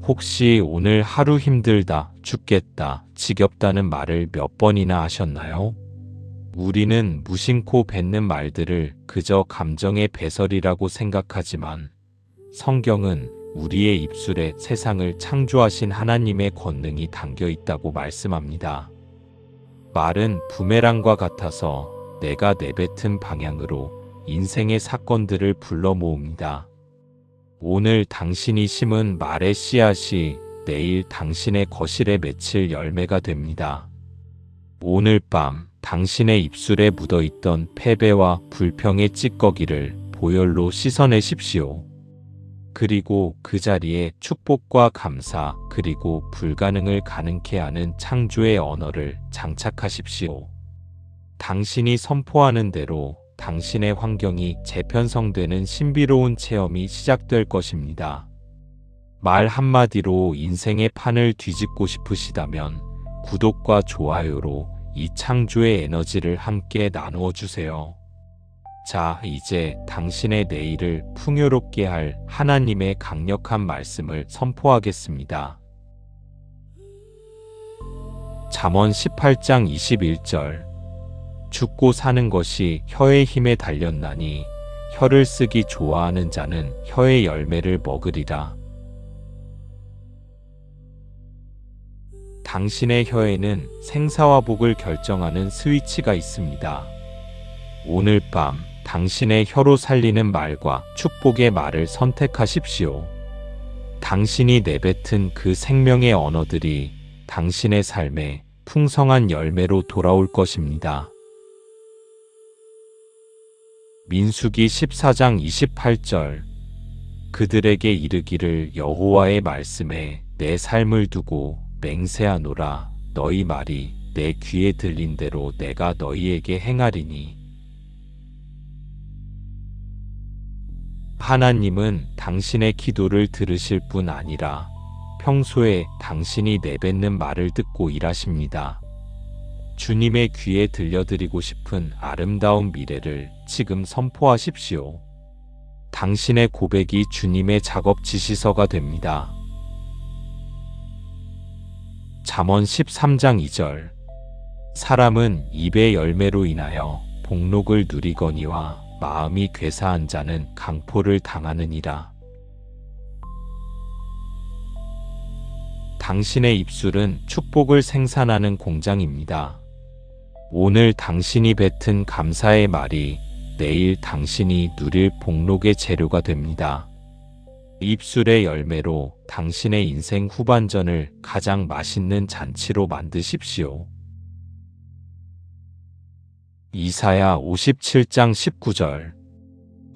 혹시 오늘 하루 힘들다, 죽겠다, 지겹다는 말을 몇 번이나 하셨나요? 우리는 무심코 뱉는 말들을 그저 감정의 배설이라고 생각하지만 성경은 우리의 입술에 세상을 창조하신 하나님의 권능이 담겨 있다고 말씀합니다. 말은 부메랑과 같아서 내가 내뱉은 방향으로 인생의 사건들을 불러 모읍니다. 오늘 당신이 심은 말의 씨앗이 내일 당신의 거실에 맺힐 열매가 됩니다. 오늘 밤 당신의 입술에 묻어있던 패배와 불평의 찌꺼기를 보혈로 씻어내십시오. 그리고 그 자리에 축복과 감사 그리고 불가능을 가능케 하는 창조의 언어를 장착하십시오. 당신이 선포하는 대로 당신의 환경이 재편성되는 신비로운 체험이 시작될 것입니다. 말 한마디로 인생의 판을 뒤집고 싶으시다면 구독과 좋아요로 이 창조의 에너지를 함께 나누어 주세요. 자, 이제 당신의 내일을 풍요롭게 할 하나님의 강력한 말씀을 선포하겠습니다. 잠언 18장 21절. 죽고 사는 것이 혀의 힘에 달렸나니 혀를 쓰기 좋아하는 자는 혀의 열매를 먹으리라. 당신의 혀에는 생사와 복을 결정하는 스위치가 있습니다. 오늘 밤 당신의 혀로 살리는 말과 축복의 말을 선택하십시오. 당신이 내뱉은 그 생명의 언어들이 당신의 삶에 풍성한 열매로 돌아올 것입니다. 민수기 14장 28절. 그들에게 이르기를 여호와의 말씀에 내 삶을 두고 맹세하노라. 너희 말이 내 귀에 들린 대로 내가 너희에게 행하리니. 하나님은 당신의 기도를 들으실 뿐 아니라 평소에 당신이 내뱉는 말을 듣고 일하십니다. 주님의 귀에 들려드리고 싶은 아름다운 미래를 지금 선포하십시오. 당신의 고백이 주님의 작업 지시서가 됩니다. 잠언 13장 2절. 사람은 입의 열매로 인하여 복록을 누리거니와 마음이 괴사한 자는 강포를 당하느니라. 당신의 입술은 축복을 생산하는 공장입니다. 오늘 당신이 뱉은 감사의 말이 내일 당신이 누릴 복록의 재료가 됩니다. 입술의 열매로 당신의 인생 후반전을 가장 맛있는 잔치로 만드십시오. 이사야 57장 19절.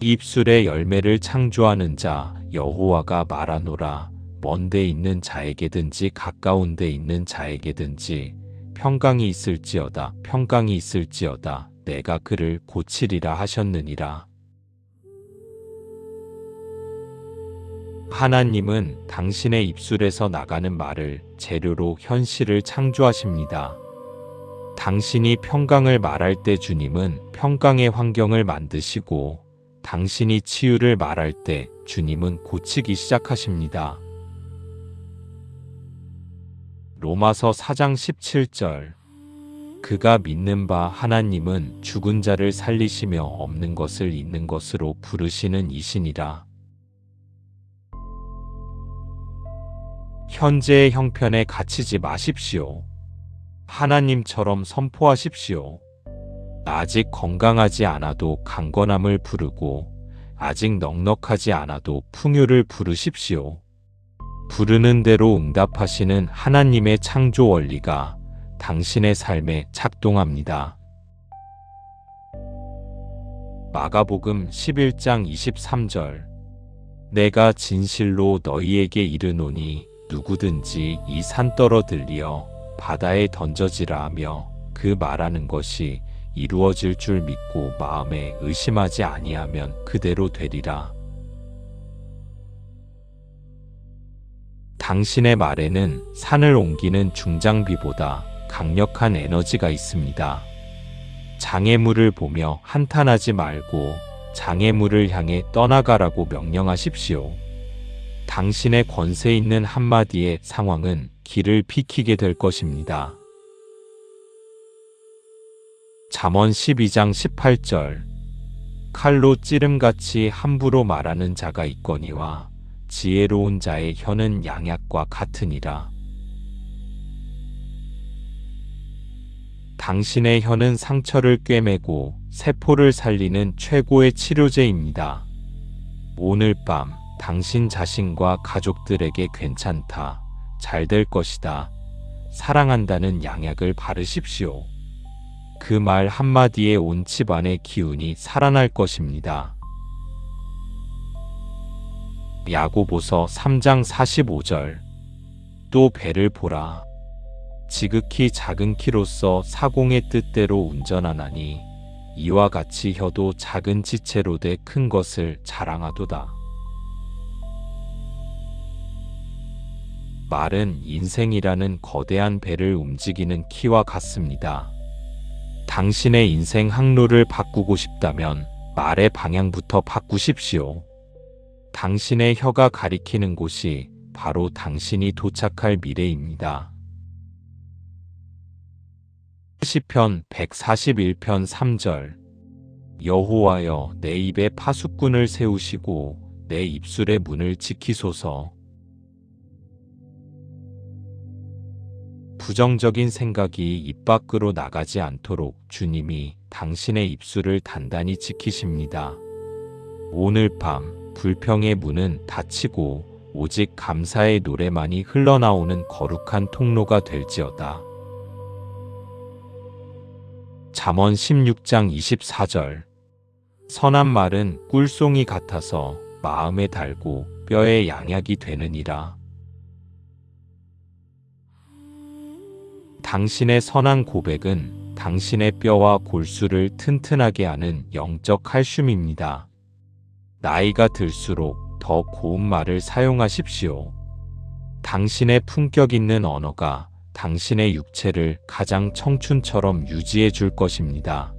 입술의 열매를 창조하는 자 여호와가 말하노라. 먼 데 있는 자에게든지 가까운 데 있는 자에게든지 평강이 있을지어다 평강이 있을지어다 내가 그를 고치리라 하셨느니라. 하나님은 당신의 입술에서 나가는 말을 재료로 현실을 창조하십니다. 당신이 평강을 말할 때 주님은 평강의 환경을 만드시고 당신이 치유를 말할 때 주님은 고치기 시작하십니다. 로마서 4장 17절. 그가 믿는 바 하나님은 죽은 자를 살리시며 없는 것을 있는 것으로 부르시는 이시니라. 현재의 형편에 갇히지 마십시오. 하나님처럼 선포하십시오. 아직 건강하지 않아도 강건함을 부르고 아직 넉넉하지 않아도 풍요를 부르십시오. 부르는 대로 응답하시는 하나님의 창조 원리가 당신의 삶에 작동합니다. 마가복음 11장 23절. 내가 진실로 너희에게 이르노니 누구든지 이 산 떨어들리어 바다에 던져지라 하며 그 말하는 것이 이루어질 줄 믿고 마음에 의심하지 아니하면 그대로 되리라. 당신의 말에는 산을 옮기는 중장비보다 강력한 에너지가 있습니다. 장애물을 보며 한탄하지 말고 장애물을 향해 떠나가라고 명령하십시오. 당신의 권세 있는 한마디의 상황은 길을 비키게 될 것입니다. 잠언 12장 18절. 칼로 찌름같이 함부로 말하는 자가 있거니와 지혜로운 자의 혀는 양약과 같으니라. 당신의 혀는 상처를 꿰매고 세포를 살리는 최고의 치료제입니다. 오늘 밤 당신 자신과 가족들에게 괜찮다, 잘 될 것이다, 사랑한다는 양약을 바르십시오. 그 말 한마디에 온 집안의 기운이 살아날 것입니다. 야고보서 3장 45절. 또 배를 보라. 지극히 작은 키로서 사공의 뜻대로 운전하나니 이와 같이 혀도 작은 지체로 돼 큰 것을 자랑하도다. 말은 인생이라는 거대한 배를 움직이는 키와 같습니다. 당신의 인생 항로를 바꾸고 싶다면 말의 방향부터 바꾸십시오. 당신의 혀가 가리키는 곳이 바로 당신이 도착할 미래입니다. 시편 141편 3절. 여호와여, 내 입에 파수꾼을 세우시고 내 입술의 문을 지키소서. 부정적인 생각이 입 밖으로 나가지 않도록 주님이 당신의 입술을 단단히 지키십니다. 오늘 밤 불평의 문은 닫히고 오직 감사의 노래만이 흘러나오는 거룩한 통로가 될지어다. 잠언 16장 24절. 선한 말은 꿀송이 같아서 마음에 달고 뼈에 양약이 되느니라. 당신의 선한 고백은 당신의 뼈와 골수를 튼튼하게 하는 영적 칼슘입니다. 나이가 들수록 더 고운 말을 사용하십시오. 당신의 품격 있는 언어가 당신의 육체를 가장 청춘처럼 유지해 줄 것입니다.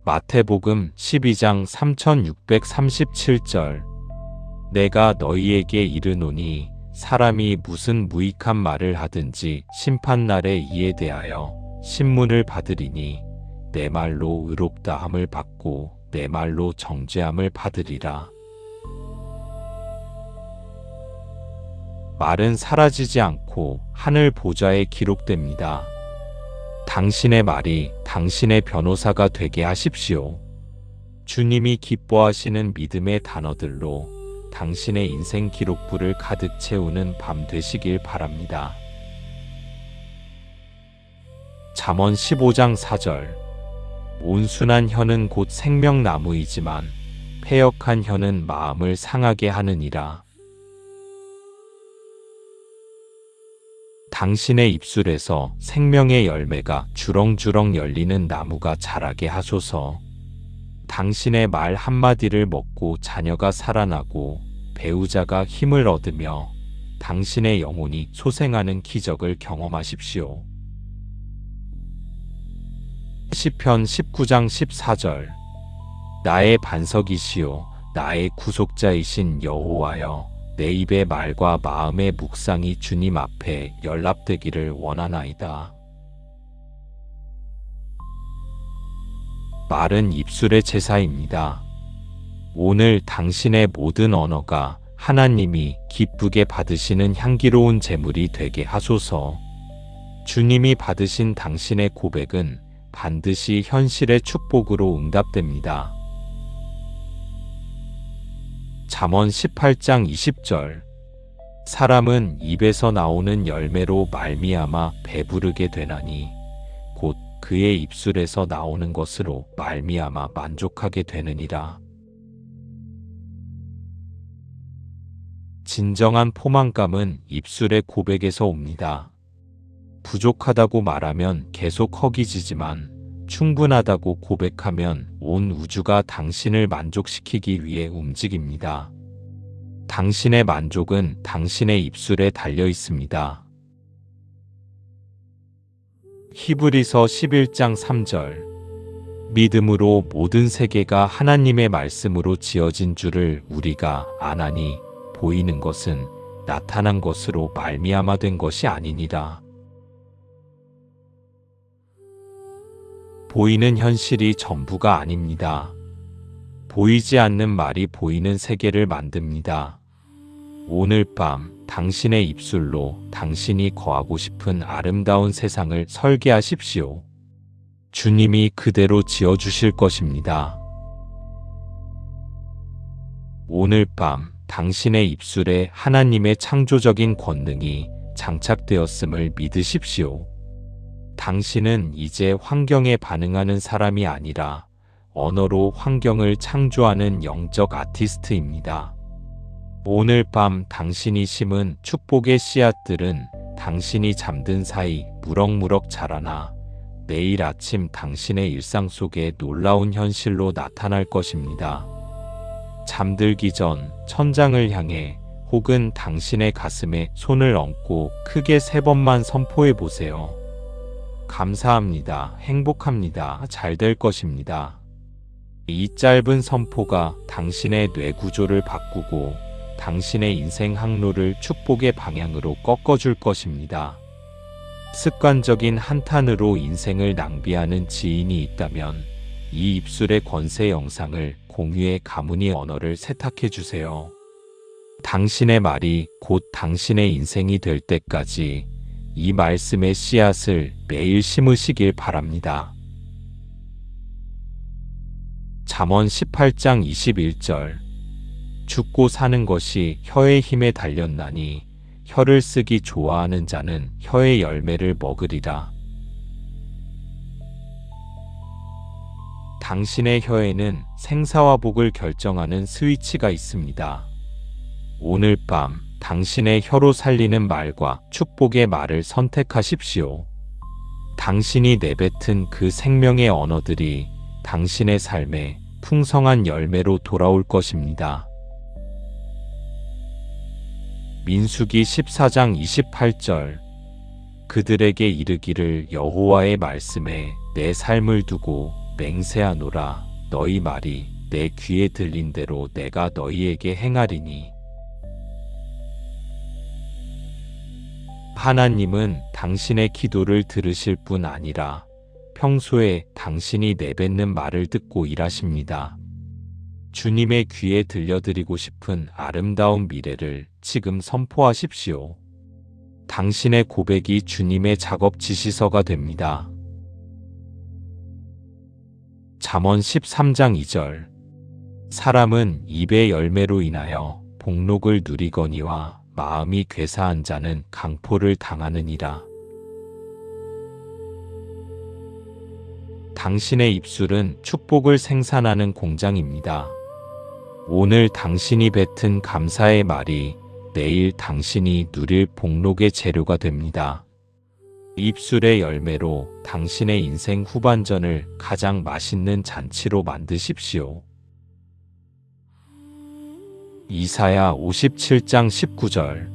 마태복음 12장 3637절. 내가 너희에게 이르노니 사람이 무슨 무익한 말을 하든지 심판날에 이에 대하여 신문을 받으리니 내 말로 의롭다함을 받고 내 말로 정죄함을 받으리라. 말은 사라지지 않고 하늘 보좌에 기록됩니다. 당신의 말이 당신의 변호사가 되게 하십시오. 주님이 기뻐하시는 믿음의 단어들로 당신의 인생 기록부를 가득 채우는 밤 되시길 바랍니다. 잠언 15장 4절. 온순한 혀는 곧 생명나무이지만 패역한 혀는 마음을 상하게 하느니라. 당신의 입술에서 생명의 열매가 주렁주렁 열리는 나무가 자라게 하소서. 당신의 말 한마디를 먹고 자녀가 살아나고 배우자가 힘을 얻으며 당신의 영혼이 소생하는 기적을 경험하십시오. 시편 19장 14절. 나의 반석이시요 나의 구속자이신 여호와여, 내 입의 말과 마음의 묵상이 주님 앞에 연락되기를 원하나이다. 말은 입술의 제사입니다. 오늘 당신의 모든 언어가 하나님이 기쁘게 받으시는 향기로운 제물이 되게 하소서. 주님이 받으신 당신의 고백은 반드시 현실의 축복으로 응답됩니다. 잠언 18장 20절. 사람은 입에서 나오는 열매로 말미암아 배부르게 되나니 곧 그의 입술에서 나오는 것으로 말미암아 만족하게 되느니라. 진정한 포만감은 입술의 고백에서 옵니다. 부족하다고 말하면 계속 허기지지만 충분하다고 고백하면 온 우주가 당신을 만족시키기 위해 움직입니다. 당신의 만족은 당신의 입술에 달려 있습니다. 히브리서 11장 3절. 믿음으로 모든 세계가 하나님의 말씀으로 지어진 줄을 우리가 아나니 보이는 것은 나타난 것으로 말미암아 된 것이 아니니라. 보이는 현실이 전부가 아닙니다. 보이지 않는 말이 보이는 세계를 만듭니다. 오늘 밤 당신의 입술로 당신이 거하고 싶은 아름다운 세상을 설계하십시오. 주님이 그대로 지어주실 것입니다. 오늘 밤 당신의 입술에 하나님의 창조적인 권능이 장착되었음을 믿으십시오. 당신은 이제 환경에 반응하는 사람이 아니라 언어로 환경을 창조하는 영적 아티스트입니다. 오늘 밤 당신이 심은 축복의 씨앗들은 당신이 잠든 사이 무럭무럭 자라나 내일 아침 당신의 일상 속에 놀라운 현실로 나타날 것입니다. 잠들기 전 천장을 향해 혹은 당신의 가슴에 손을 얹고 크게 3번만 선포해 보세요. 감사합니다. 행복합니다. 잘 될 것입니다. 이 짧은 선포가 당신의 뇌 구조를 바꾸고 당신의 인생 항로를 축복의 방향으로 꺾어줄 것입니다. 습관적인 한탄으로 인생을 낭비하는 지인이 있다면 이 입술의 권세 영상을 공유해 가문이 언어를 세탁해 주세요. 당신의 말이 곧 당신의 인생이 될 때까지 이 말씀의 씨앗을 매일 심으시길 바랍니다. 잠언 18장 21절 죽고 사는 것이 혀의 힘에 달렸나니 혀를 쓰기 좋아하는 자는 혀의 열매를 먹으리라. 당신의 혀에는 생사와 복을 결정하는 스위치가 있습니다. 오늘 밤 당신의 혀로 살리는 말과 축복의 말을 선택하십시오. 당신이 내뱉은 그 생명의 언어들이 당신의 삶에 풍성한 열매로 돌아올 것입니다. 민수기 14장 28절 그들에게 이르기를 여호와의 말씀에 내 삶을 두고 맹세하노라. 너희 말이 내 귀에 들린 대로 내가 너희에게 행하리니. 하나님은 당신의 기도를 들으실 뿐 아니라 평소에 당신이 내뱉는 말을 듣고 일하십니다. 주님의 귀에 들려드리고 싶은 아름다운 미래를 지금 선포하십시오. 당신의 고백이 주님의 작업 지시서가 됩니다. 잠언 13장 2절 사람은 입의 열매로 인하여 복록을 누리거니와 마음이 괴사한 자는 강포를 당하느니라. 당신의 입술은 축복을 생산하는 공장입니다. 오늘 당신이 뱉은 감사의 말이 내일 당신이 누릴 복록의 재료가 됩니다. 입술의 열매로 당신의 인생 후반전을 가장 맛있는 잔치로 만드십시오. 이사야 57장 19절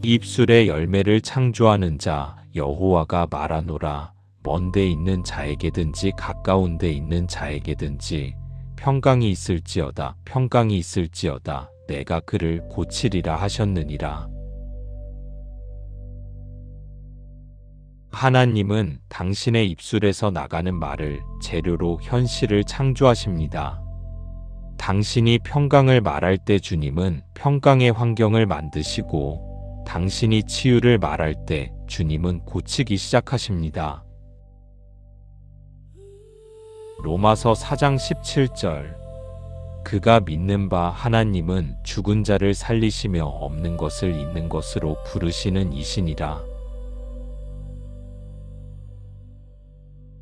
입술의 열매를 창조하는 자 여호와가 말하노라. 먼 데 있는 자에게든지 가까운 데 있는 자에게든지 평강이 있을지어다 평강이 있을지어다 내가 그를 고치리라 하셨느니라. 하나님은 당신의 입술에서 나가는 말을 재료로 현실을 창조하십니다. 당신이 평강을 말할 때 주님은 평강의 환경을 만드시고 당신이 치유를 말할 때 주님은 고치기 시작하십니다. 로마서 4장 17절 그가 믿는 바 하나님은 죽은 자를 살리시며 없는 것을 있는 것으로 부르시는 이시니라.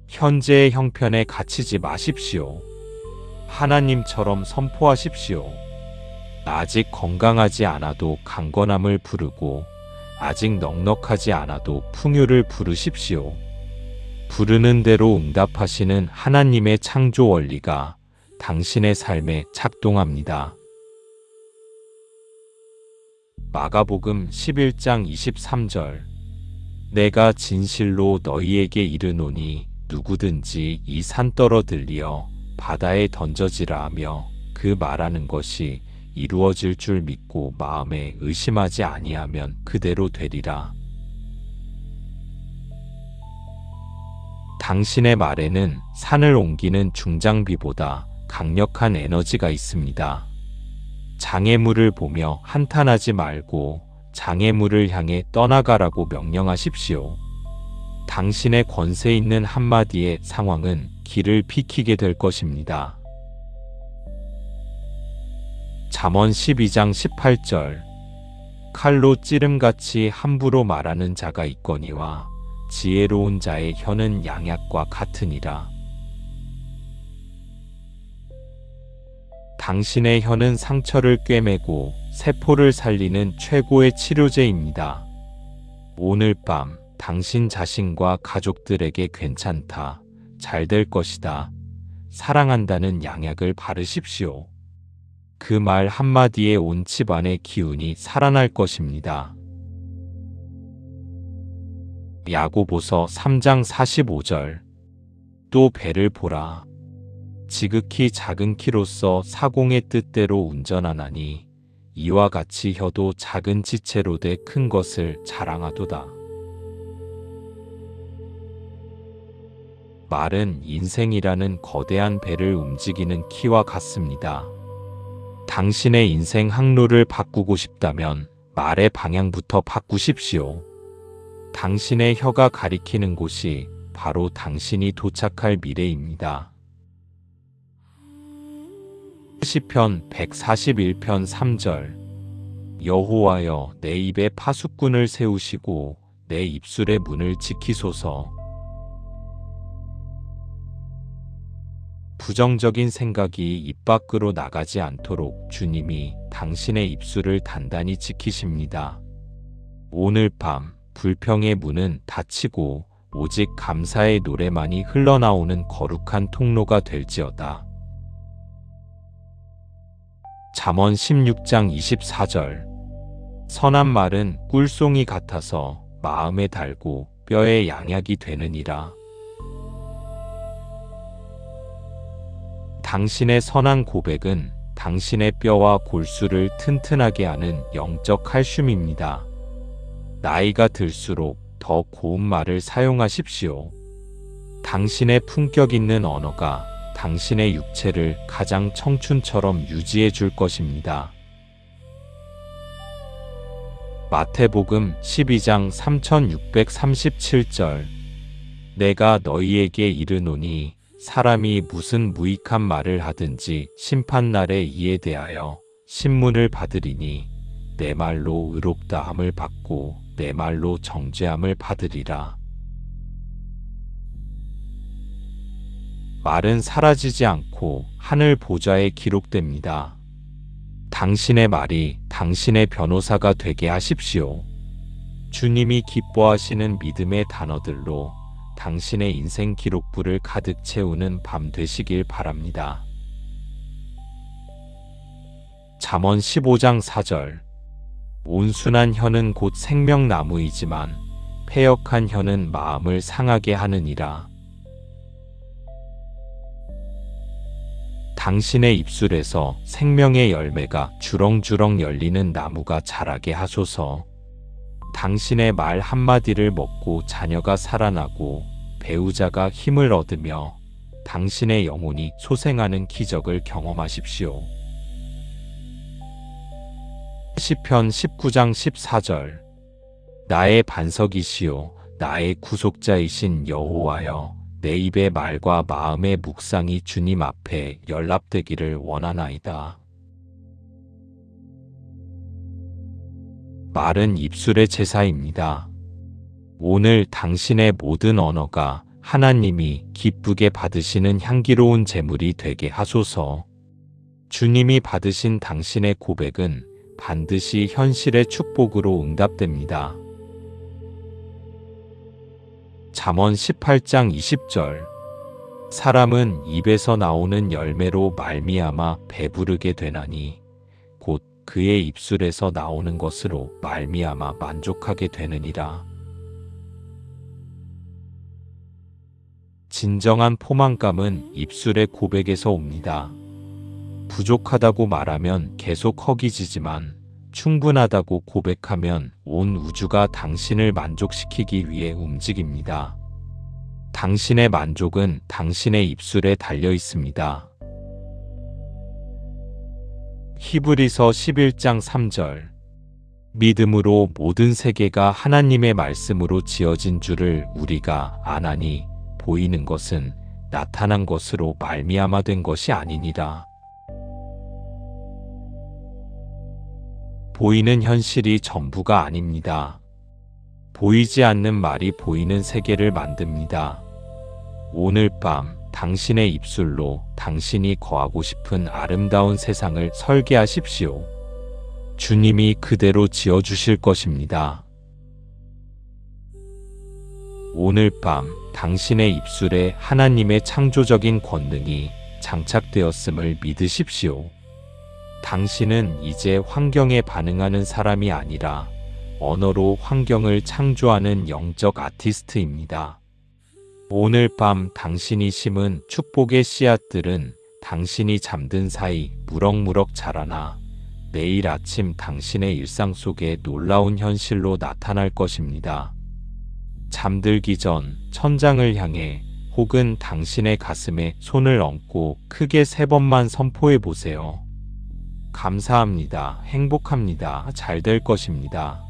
현재의 형편에 갇히지 마십시오. 하나님처럼 선포하십시오. 아직 건강하지 않아도 강건함을 부르고 아직 넉넉하지 않아도 풍요를 부르십시오. 부르는 대로 응답하시는 하나님의 창조 원리가 당신의 삶에 작동합니다. 마가복음 11장 23절 내가 진실로 너희에게 이르노니 누구든지 이 산 떨어들리어 바다에 던져지라 하며 그 말하는 것이 이루어질 줄 믿고 마음에 의심하지 아니하면 그대로 되리라. 당신의 말에는 산을 옮기는 중장비보다 강력한 에너지가 있습니다. 장애물을 보며 한탄하지 말고 장애물을 향해 떠나가라고 명령하십시오. 당신의 권세 있는 한마디의 상황은 길을 비키게 될 것입니다. 잠언 12장 18절. 칼로 찌름같이 함부로 말하는 자가 있거니와 지혜로운 자의 혀는 양약과 같으니라. 당신의 혀는 상처를 꿰매고 세포를 살리는 최고의 치료제입니다. 오늘 밤 당신 자신과 가족들에게 괜찮다, 잘 될 것이다, 사랑한다는 양약을 바르십시오. 그 말 한마디에 온 집안의 기운이 살아날 것입니다. 야고보서 3장 45절. 또 배를 보라. 지극히 작은 키로서 사공의 뜻대로 운전하나니 이와 같이 혀도 작은 지체로 돼 큰 것을 자랑하도다. 말은 인생이라는 거대한 배를 움직이는 키와 같습니다. 당신의 인생 항로를 바꾸고 싶다면 말의 방향부터 바꾸십시오. 당신의 혀가 가리키는 곳이 바로 당신이 도착할 미래입니다. 시편 141편 3절. 여호와여, 내 입에 파수꾼을 세우시고 내 입술의 문을 지키소서. 부정적인 생각이 입 밖으로 나가지 않도록 주님이 당신의 입술을 단단히 지키십니다. 오늘 밤 불평의 문은 닫히고 오직 감사의 노래만이 흘러나오는 거룩한 통로가 될지어다. 잠언 16장 24절. 선한 말은 꿀송이 같아서 마음에 달고 뼈에 양약이 되느니라. 당신의 선한 고백은 당신의 뼈와 골수를 튼튼하게 하는 영적 칼슘입니다. 나이가 들수록 더 고운 말을 사용하십시오. 당신의 품격 있는 언어가 당신의 육체를 가장 청춘처럼 유지해 줄 것입니다. 마태복음 12장 3637절. 내가 너희에게 이르노니 사람이 무슨 무익한 말을 하든지 심판날에 이에 대하여 신문을 받으리니 내 말로 의롭다함을 받고 내 말로 정죄함을 받으리라. 말은 사라지지 않고 하늘 보좌에 기록됩니다. 당신의 말이 당신의 변호사가 되게 하십시오. 주님이 기뻐하시는 믿음의 단어들로 당신의 인생 기록부를 가득 채우는 밤 되시길 바랍니다. 잠언 15장 4절. 온순한 혀는 곧 생명나무이지만 패역한 혀는 마음을 상하게 하느니라. 당신의 입술에서 생명의 열매가 주렁주렁 열리는 나무가 자라게 하소서. 당신의 말 한마디를 먹고 자녀가 살아나고 배우자가 힘을 얻으며 당신의 영혼이 소생하는 기적을 경험하십시오. 시편 19장 14절. 나의 반석이시요 나의 구속자이신 여호와여, 내 입의 말과 마음의 묵상이 주님 앞에 연락되기를 원하나이다. 말은 입술의 제사입니다. 오늘 당신의 모든 언어가 하나님이 기쁘게 받으시는 향기로운 제물이 되게 하소서. 주님이 받으신 당신의 고백은 반드시 현실의 축복으로 응답됩니다. 잠언 18장 20절. 사람은 입에서 나오는 열매로 말미암아 배부르게 되나니 곧 그의 입술에서 나오는 것으로 말미암아 만족하게 되느니라. 진정한 포만감은 입술의 고백에서 옵니다. 부족하다고 말하면 계속 허기지지만 충분하다고 고백하면 온 우주가 당신을 만족시키기 위해 움직입니다. 당신의 만족은 당신의 입술에 달려 있습니다. 히브리서 11장 3절. 믿음으로 모든 세계가 하나님의 말씀으로 지어진 줄을 우리가 아나니 보이는 것은 나타난 것으로 말미암아 된 것이 아니니라. 보이는 현실이 전부가 아닙니다. 보이지 않는 말이 보이는 세계를 만듭니다. 오늘 밤 당신의 입술로 당신이 거하고 싶은 아름다운 세상을 설계하십시오. 주님이 그대로 지어주실 것입니다. 오늘 밤 당신의 입술에 하나님의 창조적인 권능이 장착되었음을 믿으십시오. 당신은 이제 환경에 반응하는 사람이 아니라 언어로 환경을 창조하는 영적 아티스트입니다. 오늘 밤 당신이 심은 축복의 씨앗들은 당신이 잠든 사이 무럭무럭 자라나 내일 아침 당신의 일상 속에 놀라운 현실로 나타날 것입니다. 잠들기 전 천장을 향해 혹은 당신의 가슴에 손을 얹고 크게 3번만 선포해 보세요. 감사합니다. 행복합니다. 잘 될 것입니다.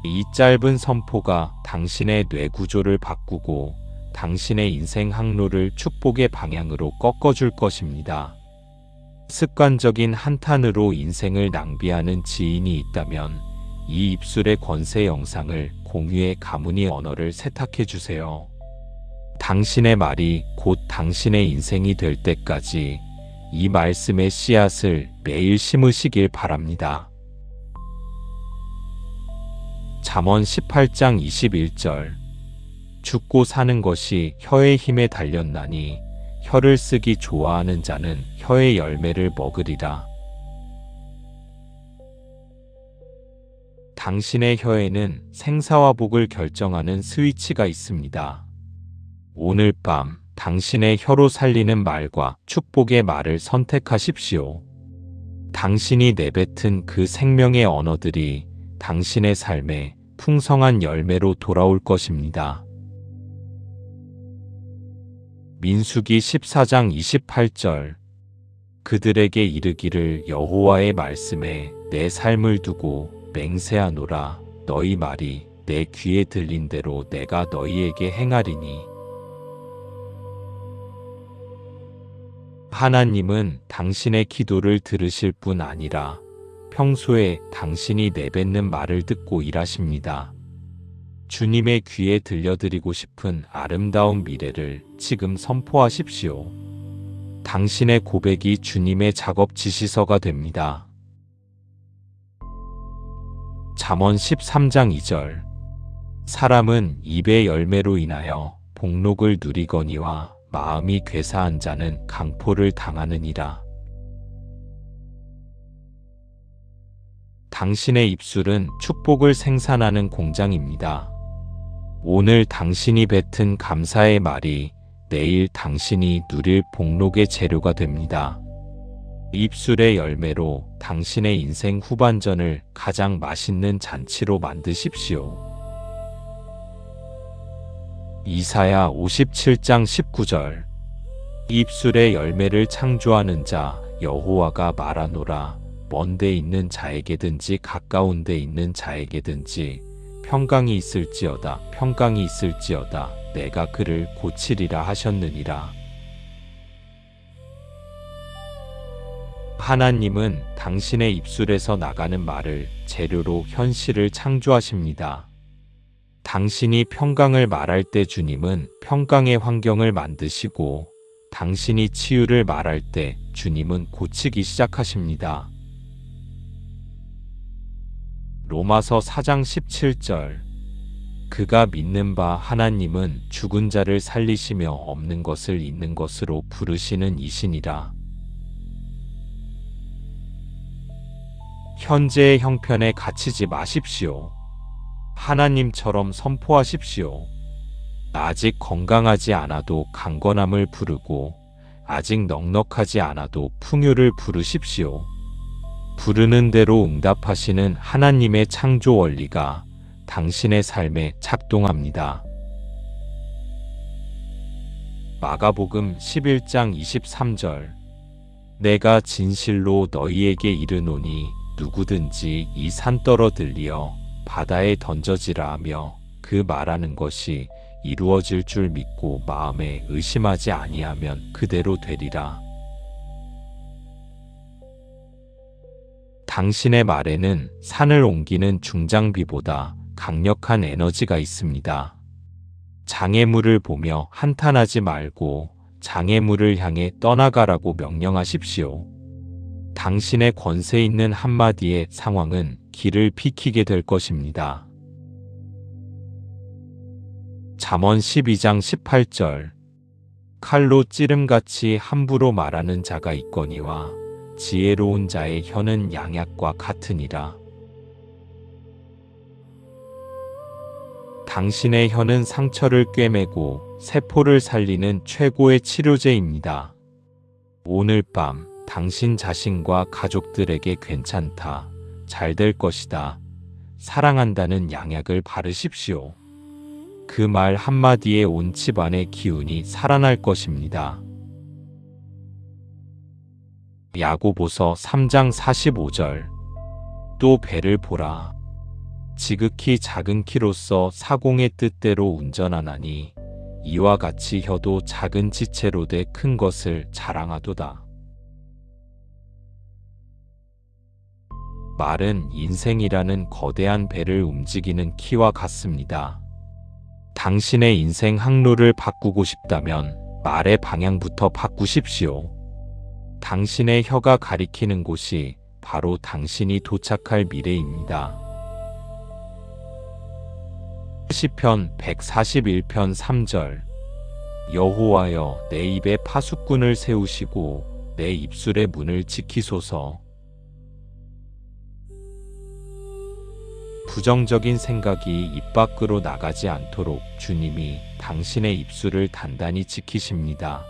이 짧은 선포가 당신의 뇌 구조를 바꾸고 당신의 인생 항로를 축복의 방향으로 꺾어줄 것입니다. 습관적인 한탄으로 인생을 낭비하는 지인이 있다면 이 입술의 권세 영상을 공유해 가문이 언어를 세탁해 주세요. 당신의 말이 곧 당신의 인생이 될 때까지 이 말씀의 씨앗을 매일 심으시길 바랍니다. 잠언 18장 21절. 죽고 사는 것이 혀의 힘에 달렸나니 혀를 쓰기 좋아하는 자는 혀의 열매를 먹으리라. 당신의 혀에는 생사와 복을 결정하는 스위치가 있습니다. 오늘 밤 당신의 혀로 살리는 말과 축복의 말을 선택하십시오. 당신이 내뱉은 그 생명의 언어들이 당신의 삶에 풍성한 열매로 돌아올 것입니다. 민수기 14장 28절. 그들에게 이르기를 여호와의 말씀에 내 삶을 두고 맹세하노라. 너희 말이 내 귀에 들린 대로 내가 너희에게 행하리니. 하나님은 당신의 기도를 들으실 뿐 아니라 평소에 당신이 내뱉는 말을 듣고 일하십니다. 주님의 귀에 들려드리고 싶은 아름다운 미래를 지금 선포하십시오. 당신의 고백이 주님의 작업 지시서가 됩니다. 잠언 13장 2절. 사람은 입의 열매로 인하여 복록을 누리거니와 마음이 괴사한 자는 강포를 당하느니라. 당신의 입술은 축복을 생산하는 공장입니다. 오늘 당신이 뱉은 감사의 말이 내일 당신이 누릴 복록의 재료가 됩니다. 입술의 열매로 당신의 인생 후반전을 가장 맛있는 잔치로 만드십시오. 이사야 57장 19절. 입술의 열매를 창조하는 자 여호와가 말하노라. 먼 데 있는 자에게든지 가까운 데 있는 자에게든지 평강이 있을지어다 내가 그를 고치리라 하셨느니라. 하나님은 당신의 입술에서 나가는 말을 재료로 현실을 창조하십니다. 당신이 평강을 말할 때 주님은 평강의 환경을 만드시고 당신이 치유를 말할 때 주님은 고치기 시작하십니다. 로마서 4장 17절. 그가 믿는 바 하나님은 죽은 자를 살리시며 없는 것을 있는 것으로 부르시는 이시니라. 현재의 형편에 갇히지 마십시오. 하나님처럼 선포하십시오. 아직 건강하지 않아도 강건함을 부르고 아직 넉넉하지 않아도 풍요를 부르십시오. 부르는 대로 응답하시는 하나님의 창조 원리가 당신의 삶에 작동합니다. 마가복음 11장 23절 내가 진실로 너희에게 이르노니 누구든지 이 산 떨어들리어 바다에 던져지라 하며 그 말하는 것이 이루어질 줄 믿고 마음에 의심하지 아니하면 그대로 되리라. 당신의 말에는 산을 옮기는 중장비보다 강력한 에너지가 있습니다. 장애물을 보며 한탄하지 말고 장애물을 향해 떠나가라고 명령하십시오. 당신의 권세 있는 한마디의 상황은 길을 비키게 될 것입니다. 잠언 12장 18절 칼로 찌름같이 함부로 말하는 자가 있거니와 지혜로운 자의 혀는 양약과 같으니라. 당신의 혀는 상처를 꿰매고 세포를 살리는 최고의 치료제입니다. 오늘 밤 당신 자신과 가족들에게 괜찮다, 잘 될 것이다, 사랑한다는 양약을 바르십시오. 그 말 한마디에 온 집안의 기운이 살아날 것입니다. 야고보서 3장 45절 또 배를 보라. 지극히 작은 키로서 사공의 뜻대로 운전하나니 이와 같이 혀도 작은 지체로 돼 큰 것을 자랑하도다. 말은 인생이라는 거대한 배를 움직이는 키와 같습니다. 당신의 인생 항로를 바꾸고 싶다면 말의 방향부터 바꾸십시오. 당신의 혀가 가리키는 곳이 바로 당신이 도착할 미래입니다. 시편 141편 3절 여호와여 내 입에 파수꾼을 세우시고 내 입술의 문을 지키소서. 부정적인 생각이 입 밖으로 나가지 않도록 주님이 당신의 입술을 단단히 지키십니다.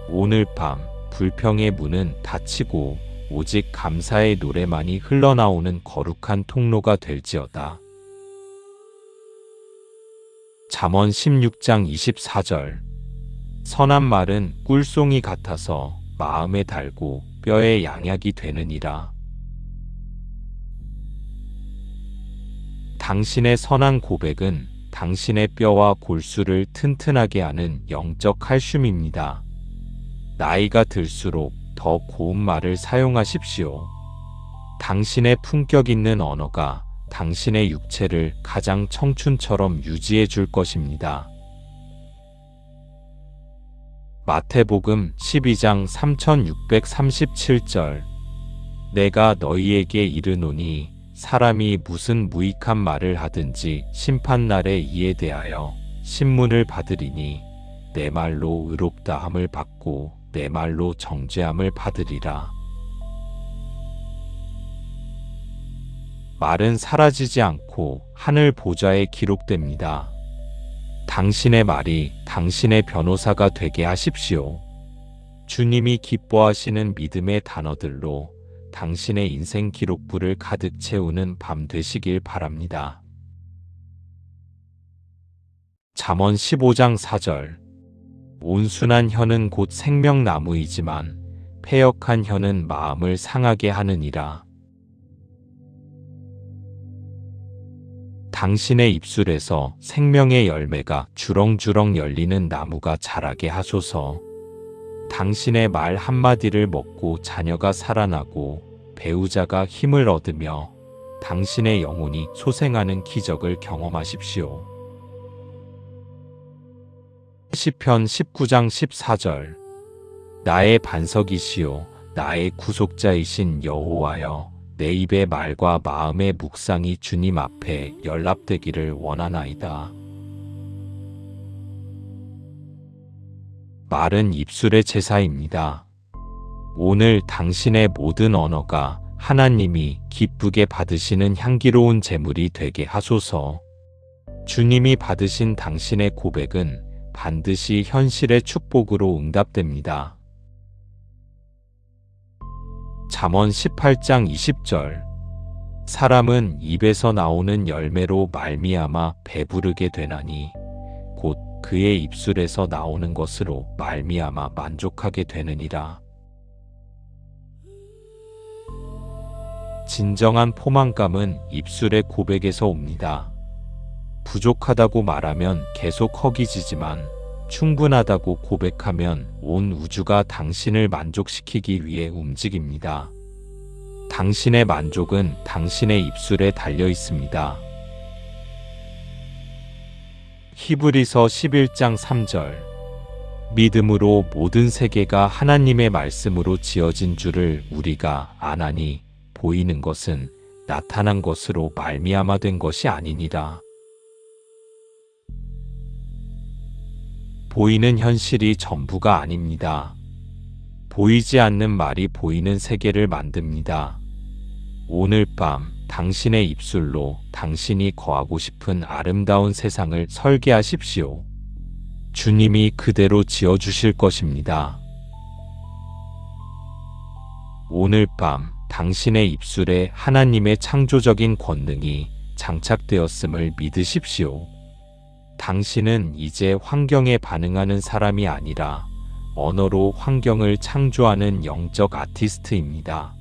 오늘 밤 불평의 문은 닫히고 오직 감사의 노래만이 흘러나오는 거룩한 통로가 될지어다. 잠언 16장 24절 선한 말은 꿀송이 같아서 마음에 달고 뼈에 양약이 되느니라. 당신의 선한 고백은 당신의 뼈와 골수를 튼튼하게 하는 영적 칼슘입니다. 나이가 들수록 더 고운 말을 사용하십시오. 당신의 품격 있는 언어가 당신의 육체를 가장 청춘처럼 유지해 줄 것입니다. 마태복음 12장 3637절 내가 너희에게 이르노니 사람이 무슨 무익한 말을 하든지 심판날에 이에 대하여 신문을 받으리니 내 말로 의롭다함을 받고 내 말로 정죄함을 받으리라. 말은 사라지지 않고 하늘 보좌에 기록됩니다. 당신의 말이 당신의 변호사가 되게 하십시오. 주님이 기뻐하시는 믿음의 단어들로 당신의 인생 기록부를 가득 채우는 밤 되시길 바랍니다. 잠언 15장 4절 온순한 혀는 곧 생명나무이지만 패역한 혀는 마음을 상하게 하느니라. 당신의 입술에서 생명의 열매가 주렁주렁 열리는 나무가 자라게 하소서. 당신의 말 한마디를 먹고 자녀가 살아나고 배우자가 힘을 얻으며 당신의 영혼이 소생하는 기적을 경험하십시오. 시편 19장 14절 나의 반석이시요 나의 구속자이신 여호와여 내 입의 말과 마음의 묵상이 주님 앞에 연락되기를 원하나이다. 말은 입술의 제사입니다. 오늘 당신의 모든 언어가 하나님이 기쁘게 받으시는 향기로운 제물이 되게 하소서. 주님이 받으신 당신의 고백은 반드시 현실의 축복으로 응답됩니다. 잠언 18장 20절. 사람은 입에서 나오는 열매로 말미암아 배부르게 되나니 곧 그의 입술에서 나오는 것으로 말미암아 만족하게 되느니라. 진정한 포만감은 입술의 고백에서 옵니다. 부족하다고 말하면 계속 허기지지만 충분하다고 고백하면 온 우주가 당신을 만족시키기 위해 움직입니다. 당신의 만족은 당신의 입술에 달려 있습니다. 히브리서 11장 3절. 믿음으로 모든 세계가 하나님의 말씀으로 지어진 줄을 우리가 아나니 보이는 것은 나타난 것으로 말미암아 된 것이 아니니라. 보이는 현실이 전부가 아닙니다. 보이지 않는 말이 보이는 세계를 만듭니다. 오늘 밤 당신의 입술로 당신이 거하고 싶은 아름다운 세상을 설계하십시오. 주님이 그대로 지어주실 것입니다. 오늘 밤 당신의 입술에 하나님의 창조적인 권능이 장착되었음을 믿으십시오. 당신은 이제 환경에 반응하는 사람이 아니라 언어로 환경을 창조하는 영적 아티스트입니다.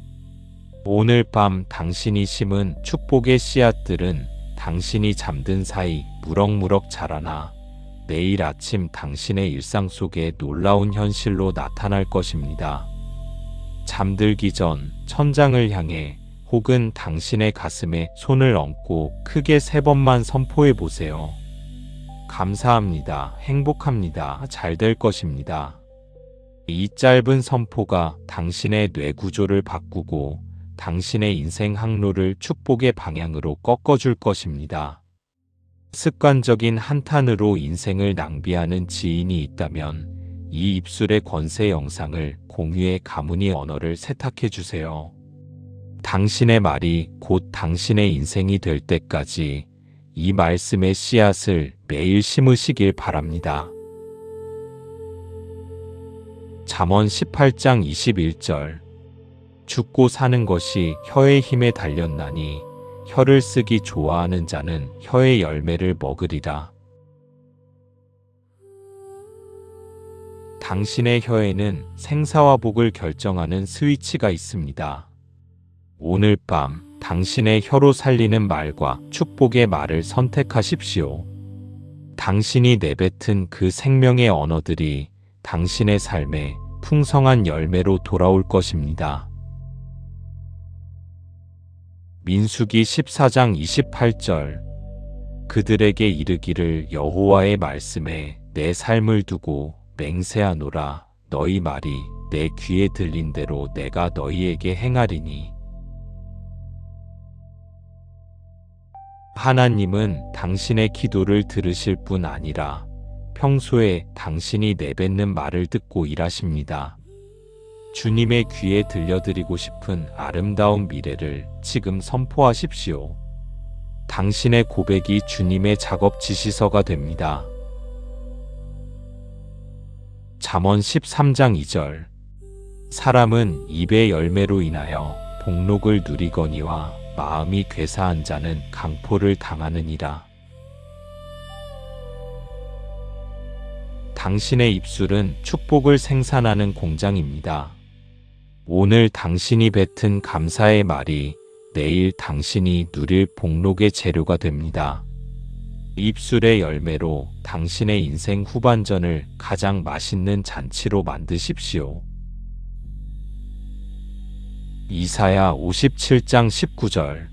오늘 밤 당신이 심은 축복의 씨앗들은 당신이 잠든 사이 무럭무럭 자라나 내일 아침 당신의 일상 속에 놀라운 현실로 나타날 것입니다. 잠들기 전 천장을 향해 혹은 당신의 가슴에 손을 얹고 크게 3번만 선포해 보세요. 감사합니다. 행복합니다. 잘 될 것입니다. 이 짧은 선포가 당신의 뇌 구조를 바꾸고 당신의 인생 항로를 축복의 방향으로 꺾어줄 것입니다. 습관적인 한탄으로 인생을 낭비하는 지인이 있다면 이 입술의 권세 영상을 공유해 가문이 언어를 세탁해 주세요. 당신의 말이 곧 당신의 인생이 될 때까지 이 말씀의 씨앗을 매일 심으시길 바랍니다. 잠언 18장 21절. 죽고 사는 것이 혀의 힘에 달렸나니 혀를 쓰기 좋아하는 자는 혀의 열매를 먹으리라. 당신의 혀에는 생사와 복을 결정하는 스위치가 있습니다. 오늘 밤 당신의 혀로 살리는 말과 축복의 말을 선택하십시오. 당신이 내뱉은 그 생명의 언어들이 당신의 삶에 풍성한 열매로 돌아올 것입니다. 민수기 14장 28절. 그들에게 이르기를 여호와의 말씀에 내 삶을 두고 맹세하노라. 너희 말이 내 귀에 들린 대로 내가 너희에게 행하리니. 하나님은 당신의 기도를 들으실 뿐 아니라 평소에 당신이 내뱉는 말을 듣고 일하십니다. 주님의 귀에 들려드리고 싶은 아름다운 미래를 지금 선포하십시오. 당신의 고백이 주님의 작업 지시서가 됩니다. 잠언 13장 2절. 사람은 입의 열매로 인하여 복록을 누리거니와 마음이 괴사한 자는 강포를 당하느니라. 당신의 입술은 축복을 생산하는 공장입니다. 오늘 당신이 뱉은 감사의 말이 내일 당신이 누릴 복록의 재료가 됩니다. 입술의 열매로 당신의 인생 후반전을 가장 맛있는 잔치로 만드십시오. 이사야 57장 19절.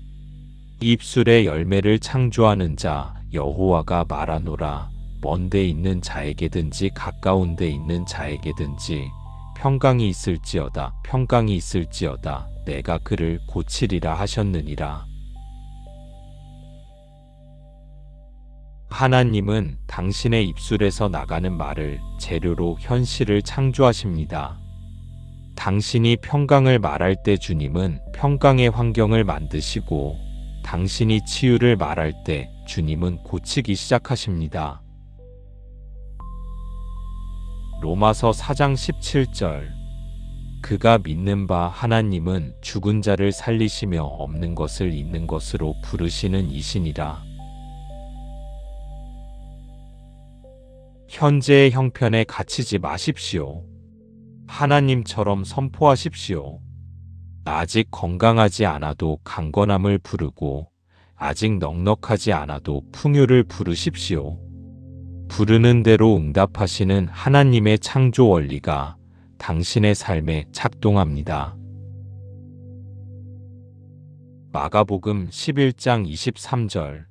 입술의 열매를 창조하는 자 여호와가 말하노라. 먼 데 있는 자에게든지 가까운 데 있는 자에게든지 평강이 있을지어다 평강이 있을지어다 내가 그를 고치리라 하셨느니라. 하나님은 당신의 입술에서 나가는 말을 재료로 현실을 창조하십니다. 당신이 평강을 말할 때 주님은 평강의 환경을 만드시고 당신이 치유를 말할 때 주님은 고치기 시작하십니다. 로마서 4장 17절. 그가 믿는 바 하나님은 죽은 자를 살리시며 없는 것을 있는 것으로 부르시는 이시니라. 현재의 형편에 갇히지 마십시오. 하나님처럼 선포하십시오. 아직 건강하지 않아도 강건함을 부르고 아직 넉넉하지 않아도 풍요를 부르십시오. 부르는 대로 응답하시는 하나님의 창조 원리가 당신의 삶에 작동합니다. 마가복음 11장 23절.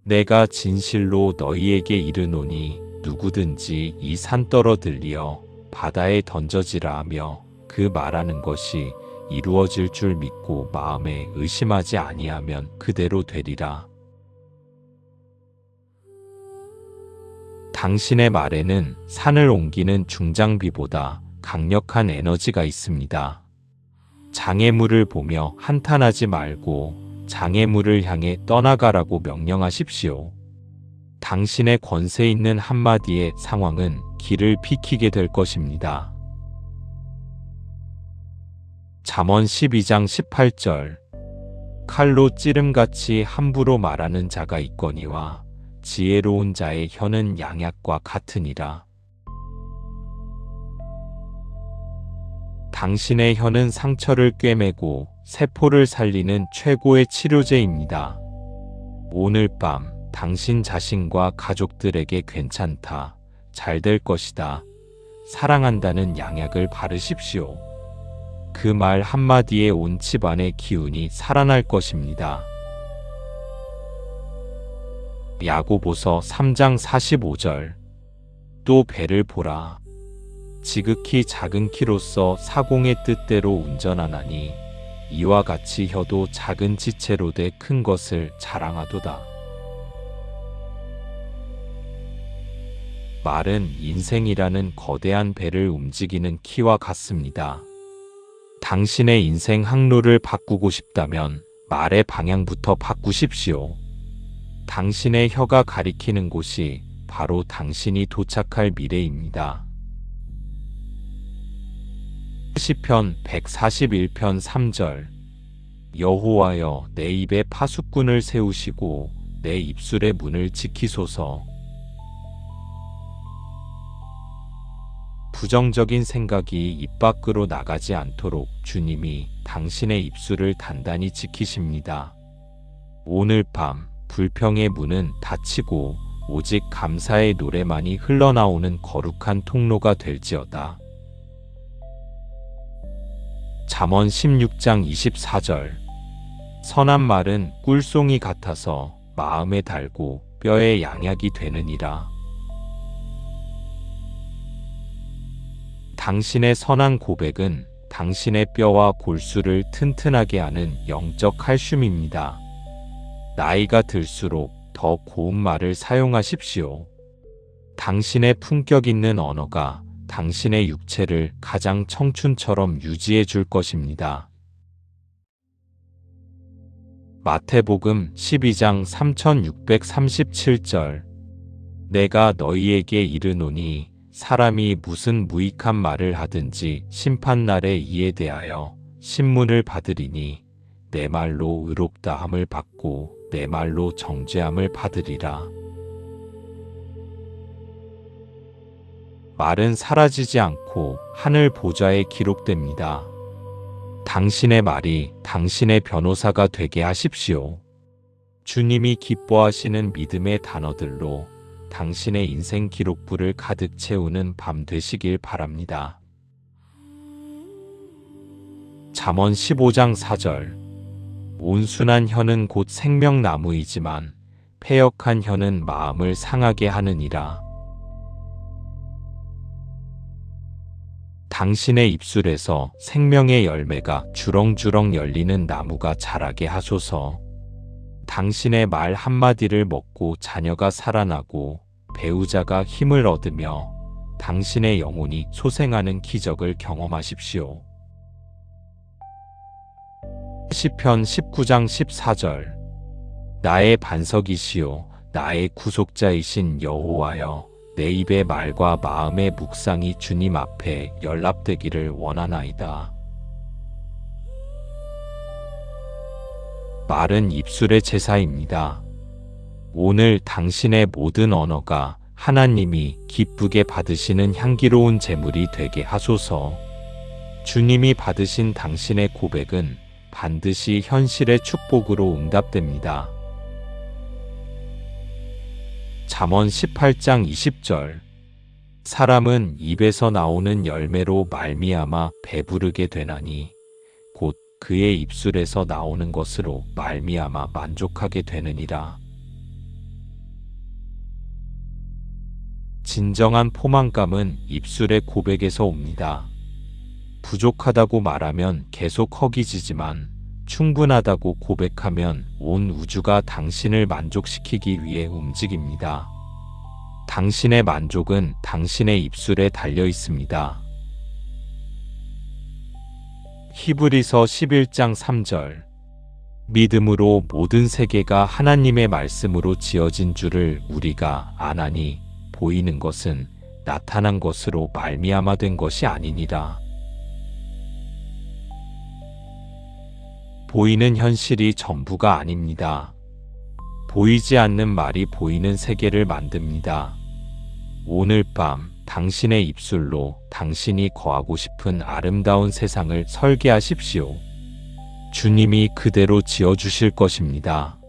내가 진실로 너희에게 이르노니 누구든지 이 산 떨어들리어 바다에 던져지라 하며 그 말하는 것이 이루어질 줄 믿고 마음에 의심하지 아니하면 그대로 되리라. 당신의 말에는 산을 옮기는 중장비보다 강력한 에너지가 있습니다. 장애물을 보며 한탄하지 말고 장애물을 향해 떠나가라고 명령하십시오. 당신의 권세 있는 한마디의 상황은 길을 비키게 될 것입니다. 잠언 12장 18절. 칼로 찌름같이 함부로 말하는 자가 있거니와 지혜로운 자의 혀는 양약과 같으니라. 당신의 혀는 상처를 꿰매고 세포를 살리는 최고의 치료제입니다. 오늘 밤 당신 자신과 가족들에게 괜찮다, 잘 될 것이다, 사랑한다는 양약을 바르십시오. 그 말 한마디에 온 집안의 기운이 살아날 것입니다. 야고보서 3장 45절. 또 배를 보라. 지극히 작은 키로서 사공의 뜻대로 운전하나니 이와 같이 혀도 작은 지체로 돼 큰 것을 자랑하도다. 말은 인생이라는 거대한 배를 움직이는 키와 같습니다. 당신의 인생 항로를 바꾸고 싶다면 말의 방향부터 바꾸십시오. 당신의 혀가 가리키는 곳이 바로 당신이 도착할 미래입니다. 시편 141편 3절. 여호와여, 내 입에 파수꾼을 세우시고 내 입술의 문을 지키소서. 부정적인 생각이 입 밖으로 나가지 않도록 주님이 당신의 입술을 단단히 지키십니다. 오늘 밤 불평의 문은 닫히고 오직 감사의 노래만이 흘러나오는 거룩한 통로가 될지어다. 잠언 16장 24절. 선한 말은 꿀송이 같아서 마음에 달고 뼈에 양약이 되느니라. 당신의 선한 고백은 당신의 뼈와 골수를 튼튼하게 하는 영적 칼슘입니다. 나이가 들수록 더 고운 말을 사용하십시오. 당신의 품격 있는 언어가 당신의 육체를 가장 청춘처럼 유지해 줄 것입니다. 마태복음 12장 3637절. 내가 너희에게 이르노니 사람이 무슨 무익한 말을 하든지 심판날에 이에 대하여 신문을 받으리니 내 말로 의롭다함을 받고 내 말로 정죄함을 받으리라. 말은 사라지지 않고 하늘 보좌에 기록됩니다. 당신의 말이 당신의 변호사가 되게 하십시오. 주님이 기뻐하시는 믿음의 단어들로 당신의 인생 기록부를 가득 채우는 밤 되시길 바랍니다. 잠언 15장 4절. 온순한 혀는 곧 생명나무이지만 패역한 혀는 마음을 상하게 하느니라. 당신의 입술에서 생명의 열매가 주렁주렁 열리는 나무가 자라게 하소서. 당신의 말 한마디를 먹고 자녀가 살아나고 배우자가 힘을 얻으며 당신의 영혼이 소생하는 기적을 경험하십시오. 시편 19장 14절. 나의 반석이시요 나의 구속자이신 여호와여, 내 입의 말과 마음의 묵상이 주님 앞에 연락되기를 원하나이다. 말은 입술의 제사입니다. 오늘 당신의 모든 언어가 하나님이 기쁘게 받으시는 향기로운 제물이 되게 하소서. 주님이 받으신 당신의 고백은 반드시 현실의 축복으로 응답됩니다. 잠언 18장 20절. 사람은 입에서 나오는 열매로 말미암아 배부르게 되나니 곧 그의 입술에서 나오는 것으로 말미암아 만족하게 되느니라. 진정한 포만감은 입술의 고백에서 옵니다. 부족하다고 말하면 계속 허기지지만 충분하다고 고백하면 온 우주가 당신을 만족시키기 위해 움직입니다. 당신의 만족은 당신의 입술에 달려 있습니다. 히브리서 11장 3절. 믿음으로 모든 세계가 하나님의 말씀으로 지어진 줄을 우리가 아나니 보이는 것은 나타난 것으로 말미암아 된 것이 아니니라. 보이는 현실이 전부가 아닙니다. 보이지 않는 말이 보이는 세계를 만듭니다. 오늘 밤 당신의 입술로 당신이 거하고 싶은 아름다운 세상을 설계하십시오. 주님이 그대로 지어주실 것입니다.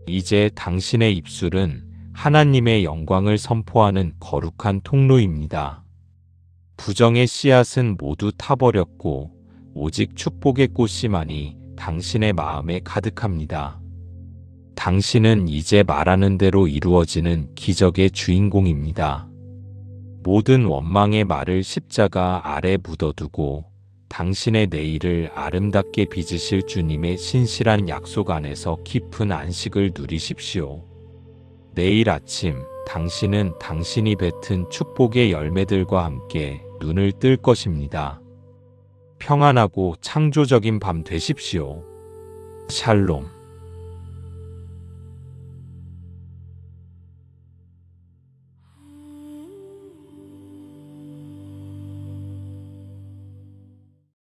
이제 당신의 입술은 하나님의 영광을 선포하는 거룩한 통로입니다. 부정의 씨앗은 모두 타버렸고 오직 축복의 꽃씨만이 당신의 마음에 가득합니다. 당신은 이제 말하는 대로 이루어지는 기적의 주인공입니다. 모든 원망의 말을 십자가 아래 묻어두고 당신의 내일을 아름답게 빚으실 주님의 신실한 약속 안에서 깊은 안식을 누리십시오. 내일 아침 당신은 당신이 뱉은 축복의 열매들과 함께 눈을 뜰 것입니다. 평안하고 창조적인 밤 되십시오. 샬롬.